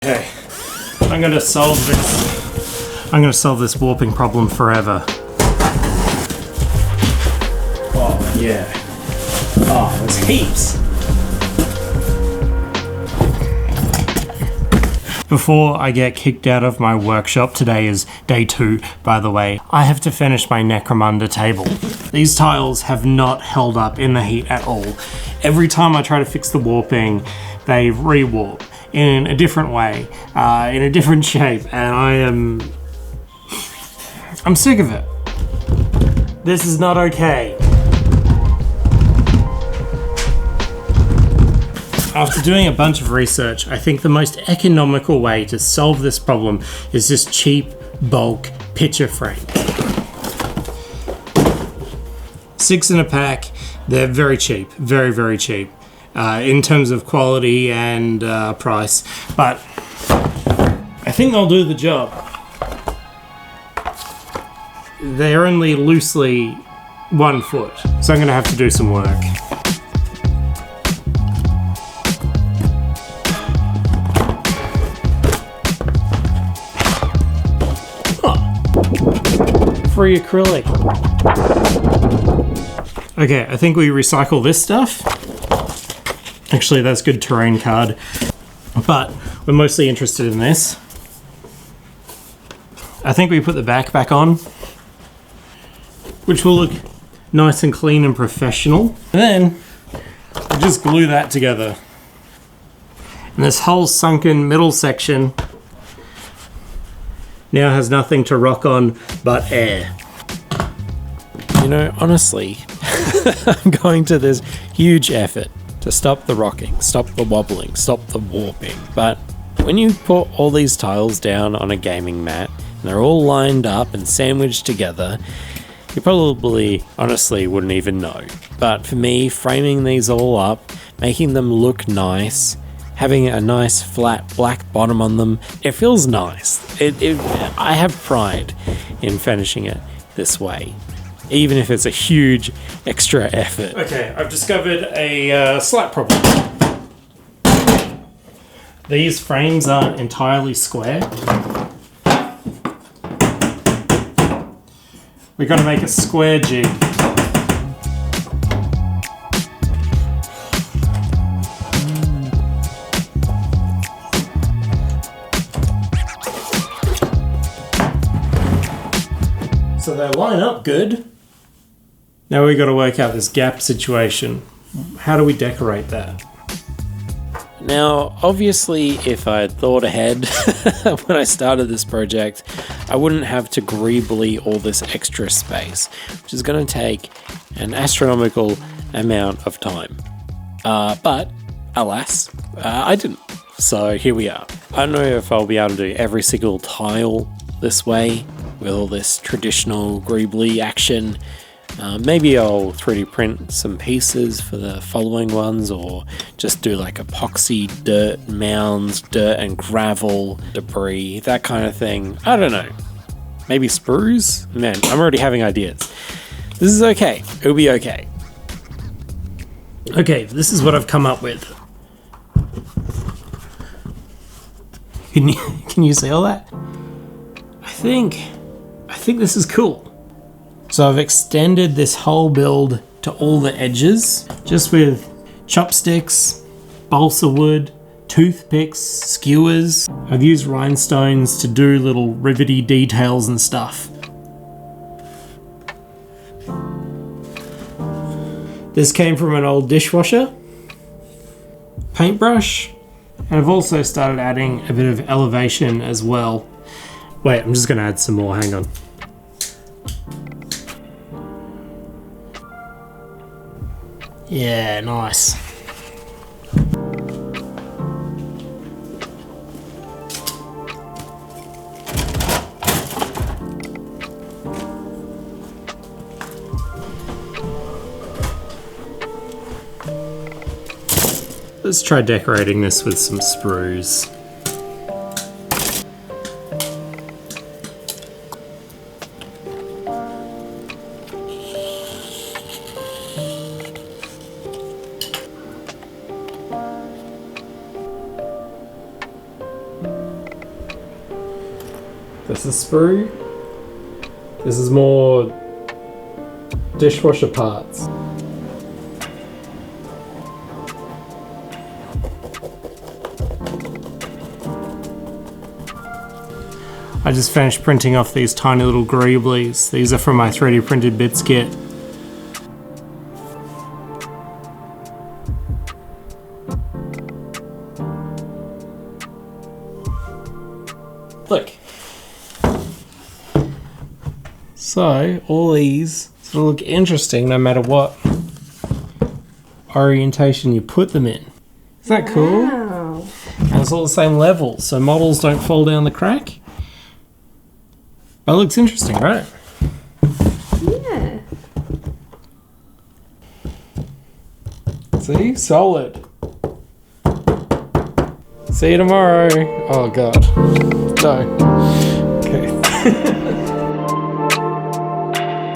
Okay, I'm gonna solve this warping problem forever. Oh yeah. Oh, there's heaps. Before I get kicked out of my workshop, today is day 2, by the way, I have to finish my necromunda table. These tiles have not held up in the heat at all. Every time I try to fix the warping, they re-warp in a different way, in a different shape, and I'm sick of it. This is not okay. After doing a bunch of research, I think the most economical way to solve this problem is this cheap bulk picture frame. 6 in a pack. They're very cheap, very, very cheap. In terms of quality and price, but I think they'll do the job. They're only loosely 1 foot, so I'm going to have to do some work. Free acrylic. Okay, I think we recycle this stuff. Actually, that's good terrain card, but we're mostly interested in this. I think we put the back on, which will look nice and clean and professional. And then we just glue that together. And this whole sunken middle section now has nothing to rock on but air. You know, honestly, I'm going to this huge effort to stop the rocking, stop the wobbling, stop the warping. But when you put all these tiles down on a gaming mat, and they're all lined up and sandwiched together, you probably, honestly, wouldn't even know. But for me, framing these all up, making them look nice, having a nice flat black bottom on them, it feels nice. I have pride in finishing it this way, even if it's a huge extra effort. Okay, I've discovered a slight problem. These frames aren't entirely square. We're going to make a square jig. So they line up good. Now we've got to work out this gap situation. How do we decorate that? Now, obviously, if I had thought ahead when I started this project, I wouldn't have to greebly all this extra space, which is going to take an astronomical amount of time. But, alas, I didn't. So here we are. I don't know if I'll be able to do every single tile this way, with all this traditional greebly action. Maybe I'll 3D print some pieces for the following ones, or just do like epoxy dirt mounds, dirt and gravel, debris, that kind of thing. I don't know. Maybe sprues? Man, I'm already having ideas. This is okay. It'll be okay. Okay, this is what I've come up with. Can you see all that? I think this is cool. So I've extended this whole build to all the edges, just with chopsticks, balsa wood, toothpicks, skewers. I've used rhinestones to do little rivety details and stuff. This came from an old dishwasher, paintbrush, and I've also started adding a bit of elevation as well. Wait, I'm just gonna add some more, hang on. Yeah, nice. Let's try decorating this with some sprues. This is sprue. This is more dishwasher parts. I just finished printing off these tiny little greeblies. These are from my 3D printed bits kit. Look. So, all these sort of look interesting no matter what orientation you put them in. Isn't that cool? Wow. And it's all the same level, so models don't fall down the crack. That looks interesting, right? Yeah. See? Solid. See you tomorrow. Oh, God. No. Okay.